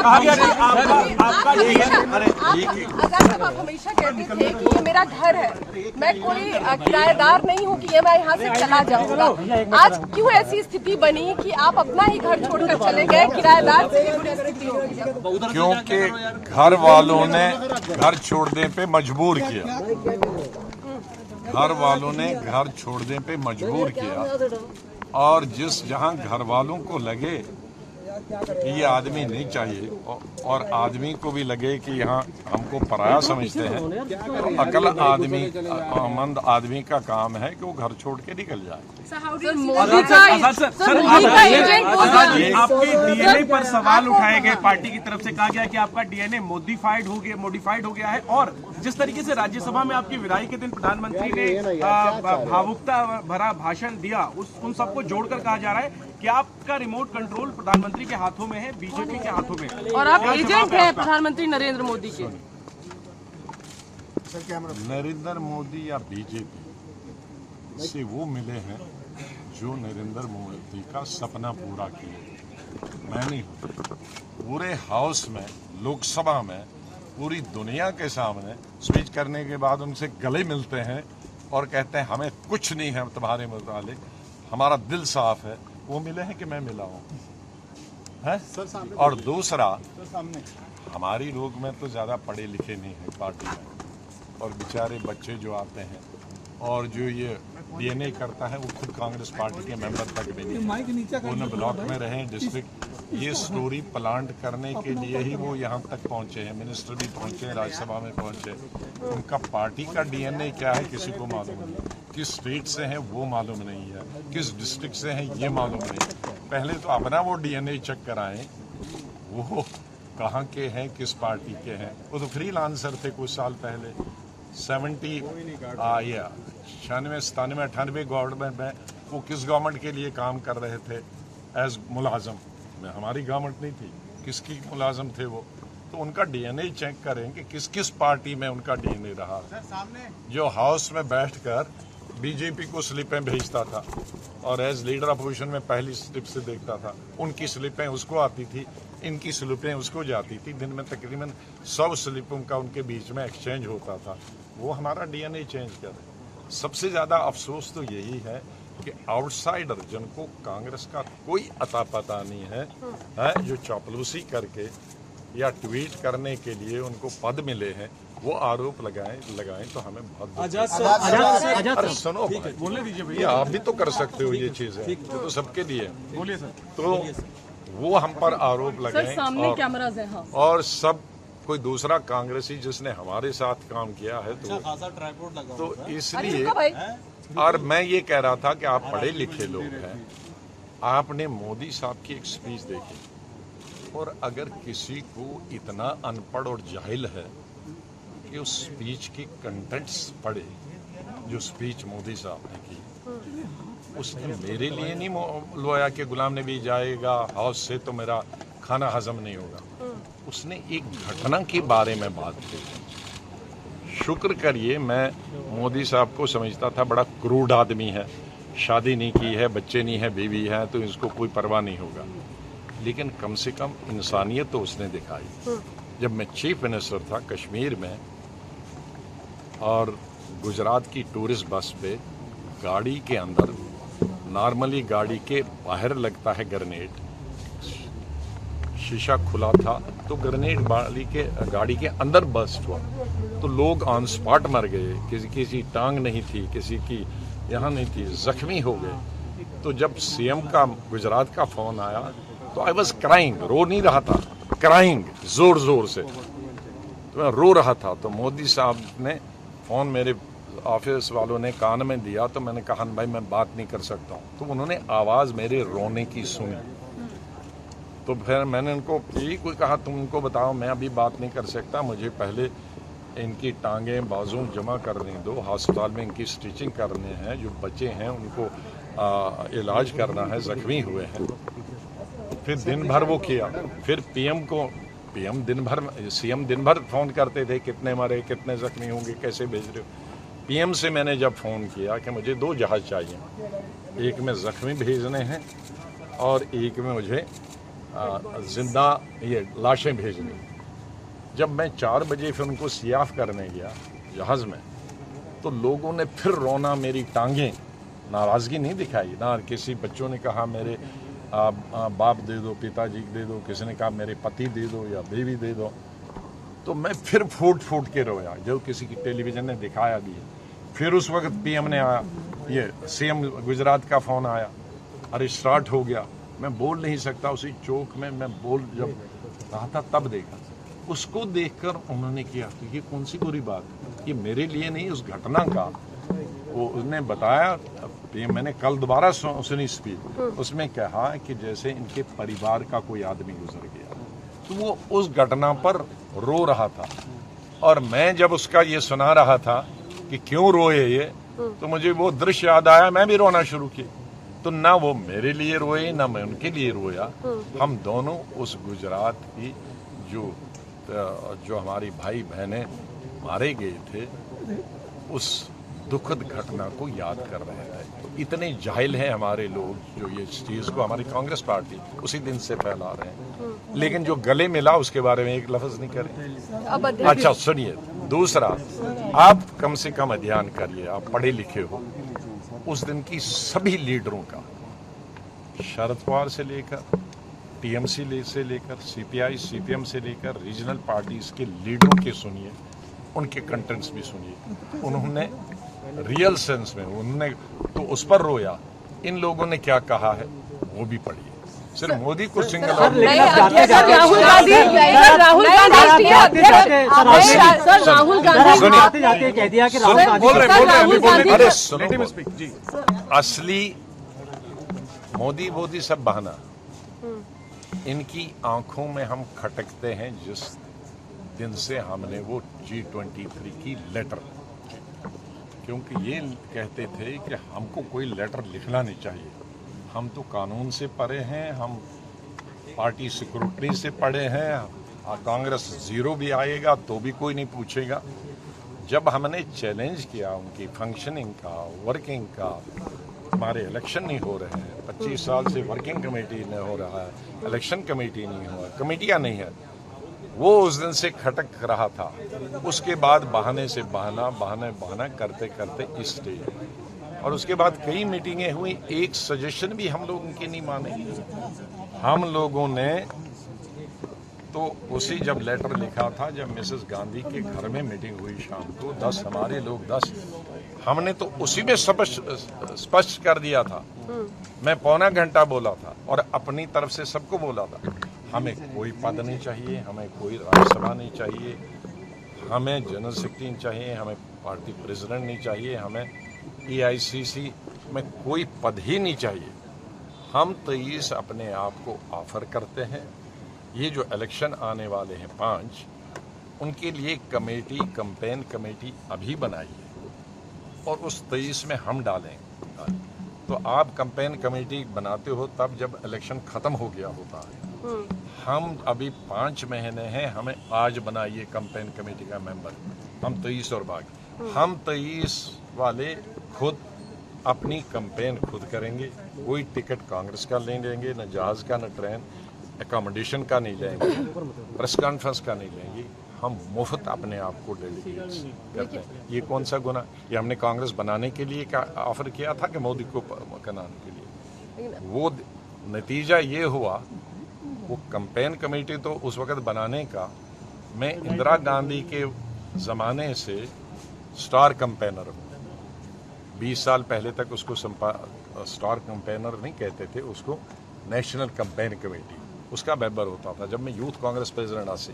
आप हमेशा कहते थे कि ये मेरा घर है, मैं कोई किराएदार नहीं हूँ कि ये मैं यहाँ से चला जाऊँगा। आज क्यों ऐसी स्थिति बनी कि आप अपना ही घर छोड़कर चले गए? किराएदार से भी बुरी स्थिति होगी। क्योंकि घर वालों ने घर छोड़ने पे मजबूर किया, घर वालों ने घर छोड़ने पे मजबूर किया। और जहां घर वालों को लगे कि ये आदमी नहीं चाहिए और आदमी को भी लगे कि यहाँ हमको पराया समझते हैं, तो अकल आदमी मंद आदमी का काम है कि वो घर छोड़ के निकल जाए। आपके डीएनए पर सवाल उठाए गए, पार्टी की तरफ से कहा गया कि आपका डीएनए मॉडिफाइड हो गया है। और जिस तरीके से राज्यसभा में आपकी विदाई के दिन प्रधानमंत्री ने भावुकता भरा भाषण दिया, उन सबको जोड़कर कहा जा रहा है कि आपका रिमोट कंट्रोल प्रधानमंत्री के हाथों में है, बीजेपी के हाथों में, और आप एजेंट हैं प्रधानमंत्री नरेंद्र मोदी के। नरेंद्र मोदी या बीजेपी से वो मिले हैं जो नरेंद्र मोदी का सपना पूरा किए। मैं नहीं, पूरे हाउस में, लोकसभा में, पूरी दुनिया के सामने स्पीच करने के बाद उनसे गले मिलते हैं और कहते हैं हमें कुछ नहीं है तुम्हारे मुतालिक, हमारा दिल साफ है। वो मिले हैं कि मैं मिला हूँ है? और दूसरा, हमारी लोग में तो ज़्यादा पढ़े लिखे नहीं है पार्टी में, और बेचारे बच्चे जो आते हैं और जो ये डीएनए करता है वो खुद कांग्रेस पार्टी के मेंबर तक भी नहीं, उन्हें ब्लॉक में रहे, डिस्ट्रिक्ट, ये स्टोरी प्लांट करने के लिए ही वो यहाँ तक पहुँचे हैं। मिनिस्टर भी पहुँचे, राज्यसभा में पहुँचे। उनका पार्टी का डीएनए क्या है किसी को मालूम नहीं, किस स्टेट से हैं वो मालूम नहीं है, किस डिस्ट्रिक्ट से हैं ये मालूम नहीं। पहले तो अपना वो डीएनए चेक कराएं, वो कहाँ के हैं, किस पार्टी के हैं। वो तो फ्रीलांसर थे कुछ साल पहले, 96-97 गवर्नमेंट में वो किस गवर्नमेंट के लिए काम कर रहे थे एज मुलाजम में, हमारी गवर्नमेंट नहीं थी, किसकी मुलाजम थे वो। तो उनका डीएनए चेक करें कि किस किस पार्टी में उनका डीएनए रहा। जो हाउस में बैठकर बीजेपी को स्लिपें भेजता था और एज लीडर अपोजिशन में पहली स्लिप से देखता था, उनकी स्लिपें उसको आती थी, इनकी स्लिपें उसको जाती थी। दिन में तकरीबन 100 स्लिपों का उनके बीच में एक्सचेंज होता था। वो हमारा डीएनए चेंज करे। सबसे ज़्यादा अफसोस तो यही है कि आउटसाइडर, जिनको कांग्रेस का कोई अता पता नहीं है, जो चापलूसी करके या ट्वीट करने के लिए उनको पद मिले हैं, वो आरोप लगाएं तो हमें बहुत अरे सुनो, बोलने दीजिए भैया, आप भी तो कर सकते हो ये चीजें, ये तो सबके लिए। बोलिए सर। तो वो हम पर आरोप लगाएं और सब कोई दूसरा कांग्रेसी जिसने हमारे साथ काम किया है तो इसलिए। और मैं ये कह रहा था कि आप पढ़े लिखे लोग हैं, आपने मोदी साहब की एक स्पीच देखी, और अगर किसी को इतना अनपढ़ और जाहिल है कि उस स्पीच की कंटेंट्स पढ़े, जो स्पीच मोदी साहब ने की, उसने मेरे लिए नहीं लोया कि गुलाम नबी जाएगा हाउस से तो मेरा खाना हजम नहीं होगा। उसने एक घटना के बारे में बात की। शुक्र करिए, मैं मोदी साहब को समझता था बड़ा क्रूड आदमी है, शादी नहीं की है, बच्चे नहीं है, बीवी है, तो इसको कोई परवाह नहीं होगा। लेकिन कम से कम इंसानियत तो उसने दिखाई। जब मैं चीफ मिनिस्टर था कश्मीर में, और गुजरात की टूरिस्ट बस पे गाड़ी के अंदर, नॉर्मली गाड़ी के बाहर लगता है ग्रेनेड, शीशा खुला था तो ग्रेनेड गाड़ी के अंदर बस्ट हुआ, तो लोग ऑन स्पॉट मर गए, किसी टांग नहीं थी, किसी की यहाँ नहीं थी, जख्मी हो गए। तो जब सीएम का गुजरात का फोन आया तो आई वॉज क्राइंग, रो नहीं रहा था, क्राइंग जोर जोर से, तो मैं रो रहा था। तो मोदी साहब ने फोन मेरे ऑफिस वालों ने कान में दिया, तो मैंने कहा भाई मैं बात नहीं कर सकता हूँ। तो उन्होंने आवाज़ मेरे रोने की सुनी, तो फिर मैंने उनको यही कोई कहा तुम उनको बताओ मैं अभी बात नहीं कर सकता, मुझे पहले इनकी टांगें बाजू जमा करने दो, अस्पताल में इनकी स्टिचिंग करने हैं, जो बच्चे हैं उनको इलाज करना है, जख्मी हुए हैं। फिर दिन भर वो किया, फिर पीएम दिन भर, सीएम दिन भर फ़ोन करते थे कितने मरे, कितने जख्मी होंगे, कैसे भेज रहे हो। पीएम से मैंने जब फ़ोन किया कि मुझे 2 जहाज़ चाहिए, एक में जख्मी भेजने हैं और एक में मुझे जिंदा ये लाशें भेजनी। जब मैं 4 बजे फिर उनको सियाफ करने गया जहाज़ में, तो लोगों ने फिर रोना, मेरी टांगें, नाराज़गी नहीं दिखाई ना। किसी बच्चों ने कहा मेरे बाप दे दो, पिताजी दे दो, किसी ने कहा मेरे पति दे दो या बीवी दे दो। तो मैं फिर फूट फूट के रोया, जो किसी की टेलीविज़न ने दिखाया भी है। फिर उस वक्त पीएम ने आया, ये सीएम गुजरात का फ़ोन आया, अरे स्टार्ट हो गया। मैं बोल नहीं सकता, उसी चौक में मैं बोल जब रहा था तब देखा। उसको देखकर उन्होंने किया तो ये कौन सी बुरी बात है, ये मेरे लिए नहीं, उस घटना का वो उसने बताया। मैंने कल दोबारा सुनी स्पीच, उसमें कहा कि जैसे इनके परिवार का कोई आदमी गुजर गया। तो वो उस घटना पर रो रहा था, और मैं जब उसका ये सुना रहा था कि क्यों रोए ये, तो मुझे वो दृश्य याद आया, मैं भी रोना शुरू किया। तो ना वो मेरे लिए रोए ना मैं उनके लिए रोया। हम दोनों उस गुजरात की जो हमारी भाई बहनें मारे गए थे, उस दुखद घटना को याद कर रहे थे। तो इतने जाहिल हैं हमारे लोग जो ये चीज को, हमारी कांग्रेस पार्टी उसी दिन से फैला रहे हैं, लेकिन जो गले मिला उसके बारे में एक लफ्ज नहीं करें। अच्छा सुनिए, दूसरा, आप कम से कम अध्ययन करिए, आप पढ़े लिखे हो। उस दिन की सभी लीडरों का, शरद पवार से लेकर टीएमसी से लेकर सीपीआई सीपीएम से लेकर रीजनल पार्टीज के लीडरों के सुनिए, उनके कंटेंट्स भी सुनिए। उन्होंने रियल सेंस में उन्होंने तो उस पर रोया। इन लोगों ने क्या कहा है वो भी पढ़िए। सिर्फ मोदी को सिंगल राहुल गांधी कह दिया कि अरे सुनो, असली मोदी सब बहाना। इनकी आंखों में हम खटकते हैं जिस दिन से हमने वो G23 की लेटर, क्योंकि ये कहते थे कि हमको कोई लेटर लिखना नहीं चाहिए, हम तो कानून से पढ़े हैं, हम पार्टी सिक्योरिटी से पढ़े हैं, कांग्रेस जीरो भी आएगा तो भी कोई नहीं पूछेगा। जब हमने चैलेंज किया उनकी फंक्शनिंग का, वर्किंग का, हमारे इलेक्शन नहीं हो रहे हैं, 25 साल से वर्किंग कमेटी नहीं हो रहा है, इलेक्शन कमेटी नहीं हुआ, कमेटियां नहीं है, वो उस दिन से खटक रहा था। उसके बाद बहाने से बहाना करते करते इस स्टेज, और उसके बाद कई मीटिंगें हुई, एक सजेशन भी हम लोग उनकी नहीं माने। हम लोगों ने तो उसी जब लेटर लिखा था, जब मिसेस गांधी के घर में मीटिंग हुई शाम को, 10 हमारे लोग 10, हमने तो उसी में स्पष्ट कर दिया था। मैं पौना घंटा बोला था और अपनी तरफ से सबको बोला था, हमें कोई पद नहीं चाहिए, हमें कोई राज्यसभा नहीं चाहिए, हमें जनरल सेक्रेटरी नहीं चाहिए, हमें पार्टी प्रेसिडेंट नहीं चाहिए, हमें EICC में कोई पद ही नहीं चाहिए। हम 23 अपने आप को ऑफर करते हैं। ये जो इलेक्शन आने वाले हैं 5, उनके लिए कमेटी, कैंपेन कमेटी अभी बनाई है और उस 23 में हम डालेंगे। तो आप कैंपेन कमेटी बनाते हो तब जब इलेक्शन खत्म हो गया होता है। हम अभी 5 महीने हैं, हमें आज बनाइए कैंपेन कमेटी का मेंबर, हम 23 और बाकी, हम 23 वाले खुद अपनी कैंपेन खुद करेंगे। कोई टिकट कांग्रेस का नहीं लेंगे, न जहाज का, न ट्रेन एकोमोडेशन का नहीं लेंगे, प्रेस कॉन्फ्रेंस का नहीं लेंगे, हम मुफ्त अपने आप को डेलीगेट करते हैं। ये कौन सा गुना? ये हमने कांग्रेस बनाने के लिए क्या ऑफर किया था कि मोदी को कराने के लिए? वो नतीजा ये हुआ, वो कैंपेन कमेटी तो उस वक्त बनाने का, मैं इंदिरा गांधी के ज़माने से स्टार कैंपेनर हूँ। 20 साल पहले तक उसको स्टार कैंपेनर नहीं कहते थे, उसको नेशनल कैंपेन कमेटी, उसका मेंबर होता था। जब मैं यूथ कांग्रेस प्रेसिडेंट से,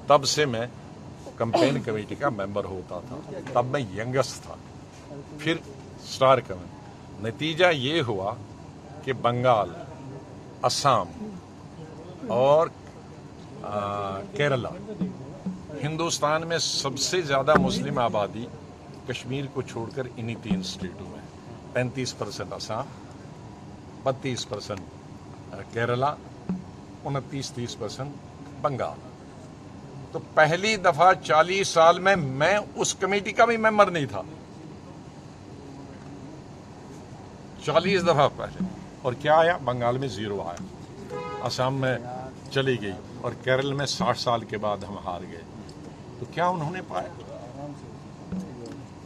तब से मैं कैंपेन कमेटी का मेंबर होता था, तब मैं यंगेस्ट था। फिर स्टार कैंपेन, नतीजा ये हुआ कि बंगाल, असम और केरला, हिंदुस्तान में सबसे ज़्यादा मुस्लिम आबादी कश्मीर को छोड़कर इन्हीं 3 स्टेटों में, 35% असम, 32% केरला, 29-30% बंगाल। तो पहली दफा 40 साल में मैं उस कमेटी का भी मेंबर नहीं था, 40 दफा पहले। और क्या आया? बंगाल में 0 आया, असम में चली गई और केरल में 60 साल के बाद हम हार गए, तो क्या उन्होंने पाया?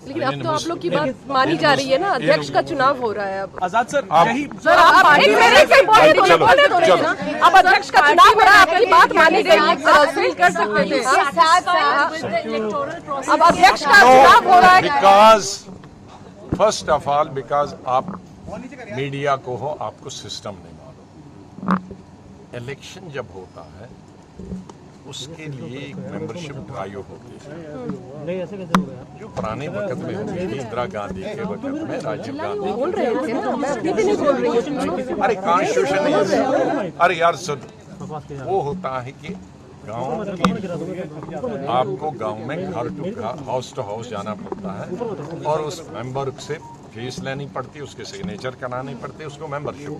लेकिन अब तो आप लोग की बात मानी जा रही है ना, अध्यक्ष का चुनाव हो रहा है अब। आजाद सर, यही सर आप बोले तो ना, अब अध्यक्ष का चुनाव हो रहा है, आपकी बात मानी गई एक तरह से कर सकते थे। अब अध्यक्ष का चुनाव हो रहा है। Because first of all because आप मीडिया को हो, आपको सिस्टम नहीं मालूम। इलेक्शन जब होता है उसके लिए एक मेंबरशिप ड्राइव होती है, जो पुराने वक्त में होती थी, इंदिरा गांधी के वक्त में, राजीव गांधी बोल रहे थे ना, मैं अभी भी नहीं बोल रही हूँ। अरे कॉन्स्टिट्यूशन नहीं, अरे यार सुन, वो होता है कि गांव की आपको गांव में घर टू हाउस जाना पड़ता है और उस मेंबर से फीस लेनी पड़ती है, उसके सिग्नेचर करानी पड़ती है, उसको मेंबरशिप।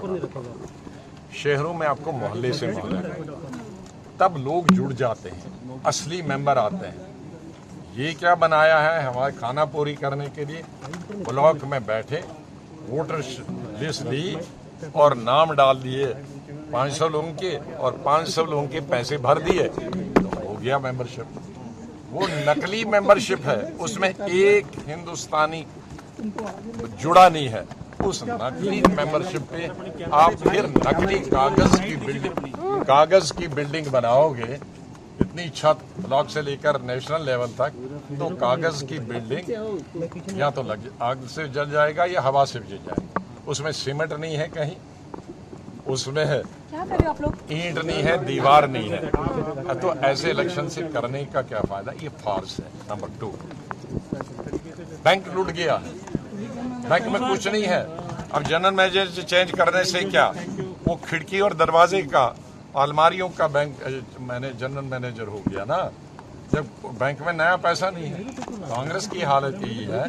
शहरों में आपको मोहल्ले से मोहल्ले, तब लोग जुड़ जाते हैं, असली मेंबर आते हैं। ये क्या बनाया है हमारे खाना पूरी करने के लिए, ब्लॉक में बैठे वोटर लिस्ट ली और नाम डाल दिए 500 लोगों के और 500 लोगों के पैसे भर दिए, तो हो गया मेंबरशिप। वो नकली मेंबरशिप है, उसमें एक हिंदुस्तानी जुड़ा नहीं है। उस नकली मेंबरशिप पे आप फिर नकली कागज की बिल्डिंग बनाओगे, इतनी छत ब्लॉक से लेकर नेशनल लेवल तक, तो कागज की बिल्डिंग या तो आग से जल जाएगा या हवा से जल जाएगा। उसमें सीमेंट नहीं है कहीं, उसमें है क्या करें आप लोग, ईंट नहीं है, दीवार नहीं है, तो ऐसे इलेक्शन से करने का क्या फायदा? ये फार्स है। नंबर 2, बैंक लूट गया, बैंक में कुछ नहीं है। अब जनरल मैनेजर चेंज करने से क्या, वो खिड़की और दरवाजे का, अलमारियों का बैंक जनरल मैनेजर हो गया ना, जब बैंक में नया पैसा नहीं है। कांग्रेस की हालत यही है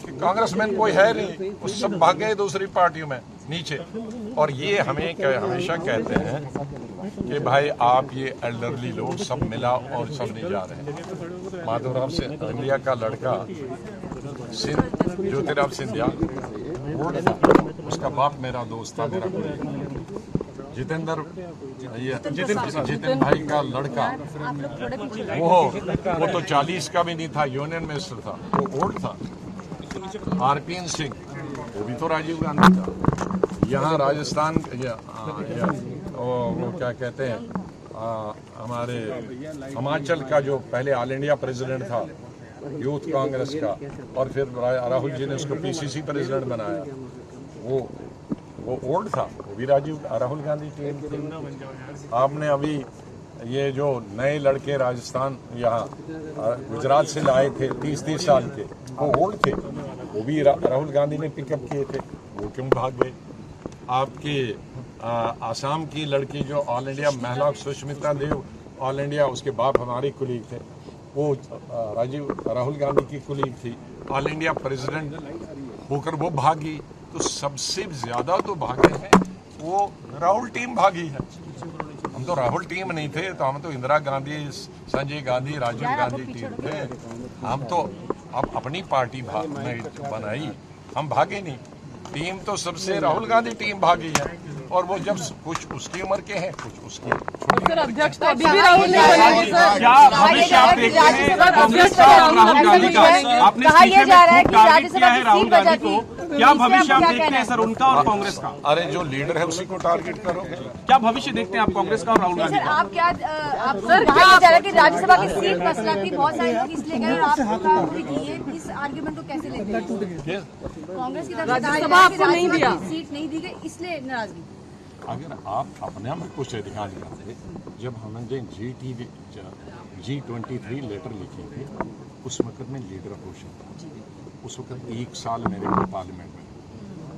कि कांग्रेसमैन कोई है नहीं, वो सब भाग गए दूसरी पार्टियों में नीचे। और ये हमें हमेशा कहते हैं कि भाई आप ये एल्डरली लोग सब मिला और सब नहीं जा रहे हैं। माधवराव सिंधिया का लड़का ज्योतिराव सिंधिया, उसका बाप मेरा दोस्त था, मेरा जितेंद्र भाई का लड़का, वो तो 40 का भी नहीं था, यूनियन मिनिस्टर था, वो ओल्ड था। आरपीएन सिंह, वो भी तो राजीव गांधी था। यहाँ राजस्थान वो क्या कहते हैं, हमारे हिमाचल का जो पहले ऑल इंडिया प्रेसिडेंट था यूथ कांग्रेस का, और फिर राहुल जी ने उसको पीसीसी प्रेसिडेंट बनाया, वो ओल्ड था, वो भी राहुल गांधी टीम। आपने अभी ये जो नए लड़के राजस्थान यहाँ गुजरात से लाए थे 30-30 साल के, वो ओल्ड थे, वो भी राहुल गांधी ने पिकअप किए थे, वो क्यों भाग गए? आपके आसाम की लड़की जो ऑल इंडिया महिला सुष्मिता देव, ऑल इंडिया, उसके बाप हमारे कुलीग थे, वो राहुल गांधी की कुलीग थी, ऑल इंडिया प्रेसिडेंट होकर वो भागी। तो सबसे ज्यादा तो भागे हैं वो राहुल टीम भागी है। हम तो राहुल टीम नहीं थे, तो हम तो इंदिरा गांधी, संजय गांधी, राजीव गांधी टीम थे। हम तो अब अपनी पार्टी बनाई, हम भागे नहीं। टीम तो सबसे राहुल गांधी टीम भागी है, और वो जब कुछ उसकी उम्र के हैं, कुछ उसकी। सर अध्यक्ष तो अभी भी राहुल नहीं बने सर। क्या भविष्य आप देखते हैं कांग्रेस का और राहुल गांधी का? आपने इस्तीफे में खूब टारगेट किया है राहुल गांधी को, क्या भविष्य आप देखते हैं सर उनका और कांग्रेस का? अरे जो लीडर है उसी को टारगेट करो। क्या भविष्य देखते हैं आप कांग्रेस का और राहुल गांधी का? आप क्या आप सर कहा जा रहा है कि राज्यसभा की सीट मसला थी, बहुत सारे लोग इसलिए गए, और आप इस आर्गुमेंट को कैसे लेते हैं? कांग्रेस की तरफ से राज्यसभा आपको नहीं दिया, सीट नहीं दी गई, इसलिए नाराजगी। अगर आप अपने में कुछ अधिकार करते, जब हमने G23 लेटर लिखे थे, उस वक्त में लीडर घोषित था, उस वक्त 1 साल मेरे को पार्लियामेंट में,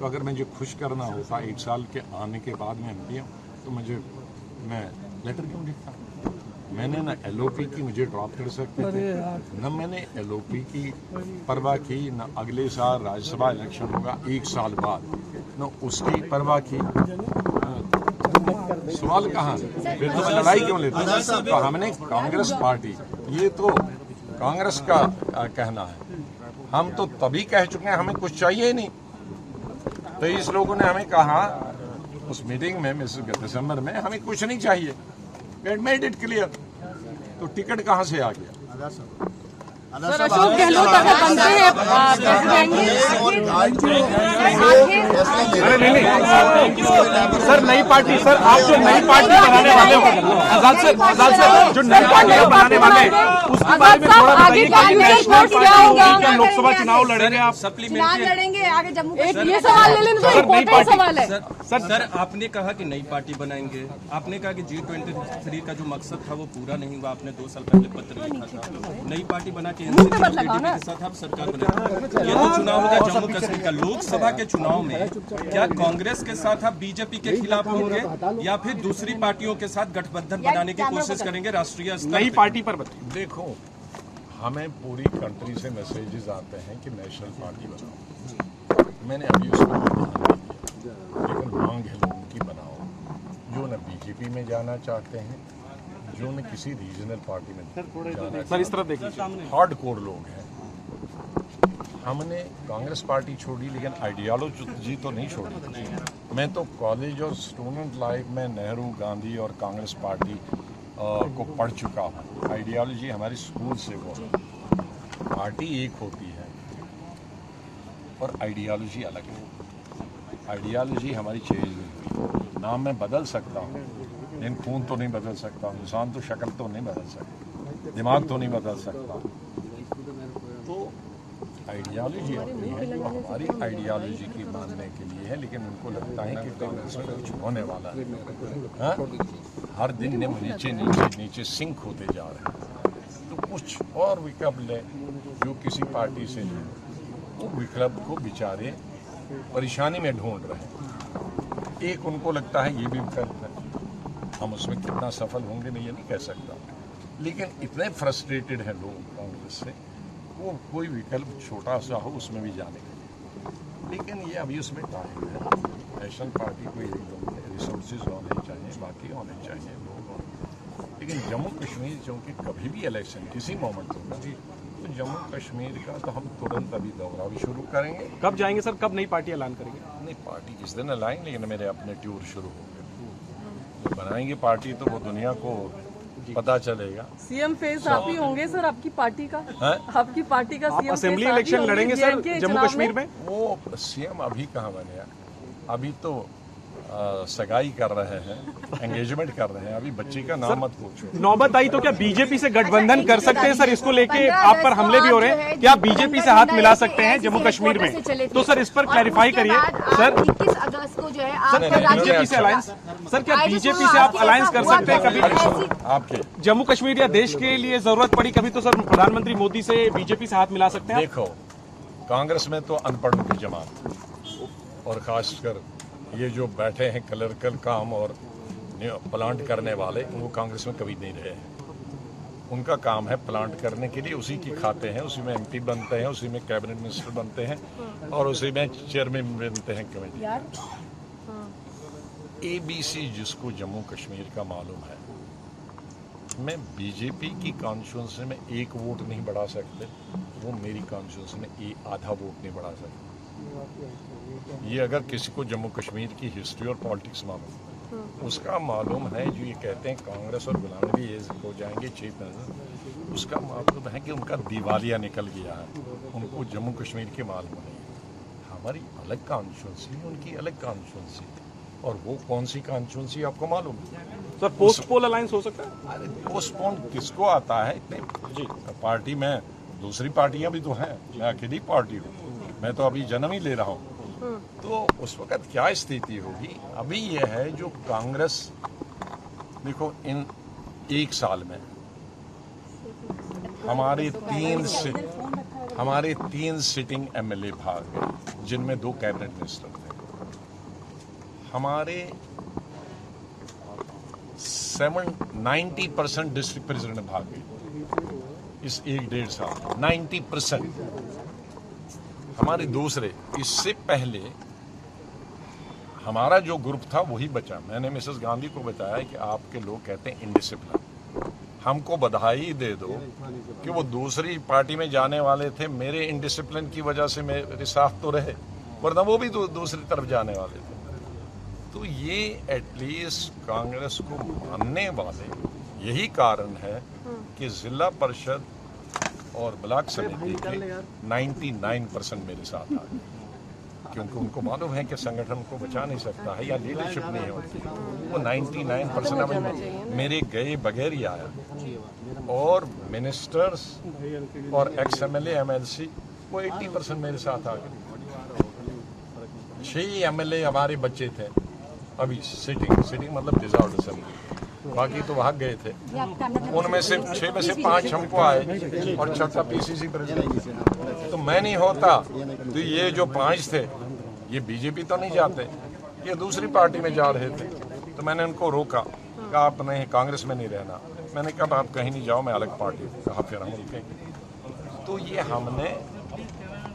तो अगर मुझे खुश करना होता 1 साल के आने के बाद में एमपी हूँ, तो मैं लेटर क्यों लिखता? मैंने ना LOP की मुझे ड्रॉप कर सकते थे, न मैंने LOP की परवाह की, न अगले साल राज्यसभा इलेक्शन होगा 1 साल बाद, न उसकी परवाह की। सवाल कहाँ? फिर तो मैं लड़ाई क्यों लेता? तो हमने कांग्रेस पार्टी, ये तो कांग्रेस का कहना है, हम तो तभी कह चुके हैं हमें कुछ चाहिए ही नहीं। 23 लोगों ने हमें कहा उस मीटिंग में मिसेस दिसंबर में हमें कुछ नहीं चाहिए, वी मेड इट क्लियर। तो टिकट कहाँ से आ गया? सर अशोक गहलोत अगर बनते हैं अरे नहीं सर, नई पार्टी, सर आप जो नई पार्टी बनाने वाले हो, आजाद सर जो नई पार्टी बनाने वाले हैं उसके बारे में थोड़ा बताइए। क्या लोकसभा चुनाव लड़ेंगे आप? चुनाव लड़ेंगे आगे जम्मू ये सवाल ले लेना, तो इम्पोर्टेंट सवाल है। सर आपने कहा कि नई पार्टी बनाएंगे, आपने कहा कि G23 का जो मकसद था वो पूरा नहीं हुआ, आपने 2 साल पहले पत्र लिखा था, नई पार्टी बना के के साथ आप सरकार बनाएंगे। ये तो चुनाव होगा जम्मू कश्मीर का। लोकसभा के चुनाव में क्या कांग्रेस के साथ आप बीजेपी के खिलाफ होंगे या फिर दूसरी पार्टियों के साथ गठबंधन बनाने की कोशिश करेंगे राष्ट्रीय स्तर? नई पार्टी पर बताइए। देखो, हमें पूरी कंट्री से मैसेजेस आते हैं कि नेशनल पार्टी बनाओ। मैंने अभी उस पर ध्यान नहीं दिया, लेकिन मांग है लोगों की बनाओ, जो न बीजेपी में जाना चाहते हैं, जो न किसी रीजनल पार्टी में जाना। सर इस तरफ देखिए, हार्डकोर लोग हैं। हमने कांग्रेस पार्टी छोड़ी, लेकिन आइडियोलॉजी तो नहीं छोड़ी। मैं तो कॉलेज और स्टूडेंट लाइफ में नेहरू, गांधी और कांग्रेस पार्टी को पढ़ चुका हूँ। आइडियोलॉजी हमारी स्कूल से वो पार्टी एक होती है और आइडियोलॉजी अलग है। आइडियोलॉजी हमारी चेंज नहीं हुई। नाम मैं बदल सकता हूँ, लेकिन खून तो नहीं बदल सकता, इंसान तो शक्ल तो नहीं बदल सकता, दिमाग तो नहीं बदल सकता। तो आइडियोलॉजी अपनी है जो हमारी आइडियोलॉजी की मानने के लिए है, लेकिन उनको लगता है कि कांग्रेस में कुछ होने वाला है। हाँ? हर दिन नीचे नीचे नीचे सिंक होते जा रहे हैं। तो कुछ और विकल्प ले जो किसी पार्टी से ले, वो विकल्प को बेचारे परेशानी में ढूंढ रहे हैं। एक उनको लगता है ये भी विकल्प है, हम उसमें कितना सफल होंगे मैं ये नहीं कह सकता, लेकिन इतने फ्रस्ट्रेटेड हैं लोग कांग्रेस से, वो कोई विकल्प छोटा सा हो उसमें भी जाने के लिए। लेकिन ये अभी उसमें टाइम है। नेशनल पार्टी को एकदम रिसोर्सेज होने चाहिए, बाकी होने चाहिए, लोग होने। लेकिन जम्मू कश्मीर क्योंकि कभी भी इलेक्शन किसी मोमेंट होगा, तो जम्मू कश्मीर का तो हम तुरंत अभी दौरा भी शुरू करेंगे। कब जाएंगे सर, कब नई पार्टी ऐलान करेंगे? नहीं, पार्टी किस दिन लाएंगे, लेकिन मेरे अपने टूर शुरू हो गए। जब बनाएंगे पार्टी तो वो दुनिया को पता चलेगा। सीएम फेस आप ही होंगे सर आपकी पार्टी का? है? आपकी पार्टी का सीएम असेंबली इलेक्शन लड़ेंगे सर जम्मू कश्मीर में? वो सीएम अभी कहाँ बने, अभी तो सगाई कर रहे हैं, एंगेजमेंट कर रहे हैं, अभी बच्ची का नाम मत पूछो। नौबत आई तो क्या बीजेपी से गठबंधन कर सकते हैं सर? इसको लेके आप पर हमले भी हो रहे हैं, क्या बीजेपी से हाथ मिला सकते हैं जम्मू कश्मीर में? तो सर इस पर क्लैरिफाई करिए सर। 21 अगस्त को जो है सर क्या बीजेपी से अलायंस, सर क्या बीजेपी से आप अलायंस कर सकते हैं कभी? आपके जम्मू कश्मीर या देश के लिए जरूरत पड़ी कभी तो सर प्रधानमंत्री मोदी से बीजेपी से हाथ मिला सकते हैं? देखो, कांग्रेस में तो अनपढ़ों की जमात, और खासकर ये जो बैठे हैं क्लर्कल काम और प्लांट करने वाले, वो कांग्रेस में कभी नहीं रहे हैं। उनका काम है प्लांट करने के लिए, उसी की खाते हैं, उसी में एमपी बनते हैं, उसी में कैबिनेट मिनिस्टर बनते हैं और उसी में चेयरमैन बनते हैं कमेटी। ABC जिसको जम्मू कश्मीर का मालूम है, मैं बीजेपी की कॉन्स्टिट्यूंसी में एक वोट नहीं बढ़ा सकते, वो मेरी कॉन्स्टिट्यूंसी में आधा वोट नहीं बढ़ा सकते। ये अगर किसी को जम्मू कश्मीर की हिस्ट्री और पॉलिटिक्स मालूम, उसका मालूम है। जो ये कहते हैं कांग्रेस और गुलाम नबी ये हो जाएंगे चीफ मिनिस्टर, उसका मालूम है कि उनका दिवालिया निकल गया है, उनको जम्मू कश्मीर के मालूम नहीं। हमारी अलग कॉन्स्टिट्यूंसी, उनकी अलग कॉन्स्टिट्यूंसी, और वो कौन सी कॉन्स्टिट्यूंसी आपको मालूम है? सर पोस्ट पोल अलायंस हो सकता है? अरे पोस्टपोन किसको आता है? जी, पार्टी में दूसरी पार्टियां भी तो हैं, मैं अकेली पार्टी हूँ, मैं तो अभी जन्म ही ले रहा हूँ। तो उस वक्त क्या स्थिति होगी? अभी ये है जो कांग्रेस, देखो इन एक साल में हमारे तीन सिटिंग MLA भाग गए, जिनमें 2 कैबिनेट मिनिस्टर थे। हमारे 90% डिस्ट्रिक्ट प्रेसिडेंट भाग गए इस 1-1.5 साल, 90%। हमारे दूसरे, इससे पहले हमारा जो ग्रुप था वही बचा। मैंने मिसेस गांधी को बताया कि आपके लोग कहते हैं इनडिसिप्लिन, हमको बधाई दे दो कि वो दूसरी पार्टी में जाने वाले थे, मेरे इनडिसिप्लिन की वजह से मेरे साथ तो रहे, वरना वो भी दूसरी तरफ जाने वाले थे। तो ये एटलीस्ट कांग्रेस को मानने वाले, यही कारण है कि जिला परिषद और ब्लॉक समिति के 99% मेरे साथ आ गए, क्योंकि उनको मालूम है कि संगठन को बचा नहीं सकता है या लीडरशिप नहीं होती। वो 99% मेरे गए बगैर ही आया, और मिनिस्टर्स और एक्स MLA MLC वो 80% मेरे साथ आ गए। 6 MLA हमारे बच्चे थे अभी सिटिंग मतलब डिसॉल्व असेंबली, बाकी तो भाग गए थे। उनमें से 6 में से 5 हमको आए और 6 PCC प्रेसिडेंट। तो मैं नहीं होता तो ये जो 5 थे ये बीजेपी तो नहीं जाते, ये दूसरी पार्टी में जा रहे थे। तो मैंने उनको रोका, कहा आप नहीं कांग्रेस में नहीं रहना। मैंने कहा आप कहीं नहीं जाओ, मैं अलग पार्टी हूँ। कहा फिर हम रुकेंगे। तो ये हमने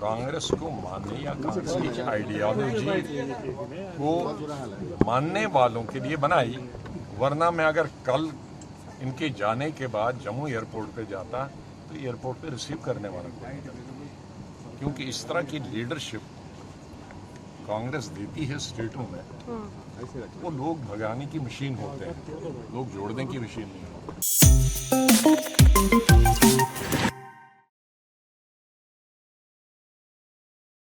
कांग्रेस को मानने या कांग्रेस की आइडियोलॉजी को मानने वालों के लिए बनाई, वरना मैं अगर कल इनके जाने के बाद जम्मू एयरपोर्ट पे जाता तो एयरपोर्ट पे रिसीव करने वाला कोई, क्योंकि इस तरह की लीडरशिप कांग्रेस देती है स्टेटों में, वो लोग भगाने की मशीन होते हैं, लोग जोड़ने की मशीन नहीं होती।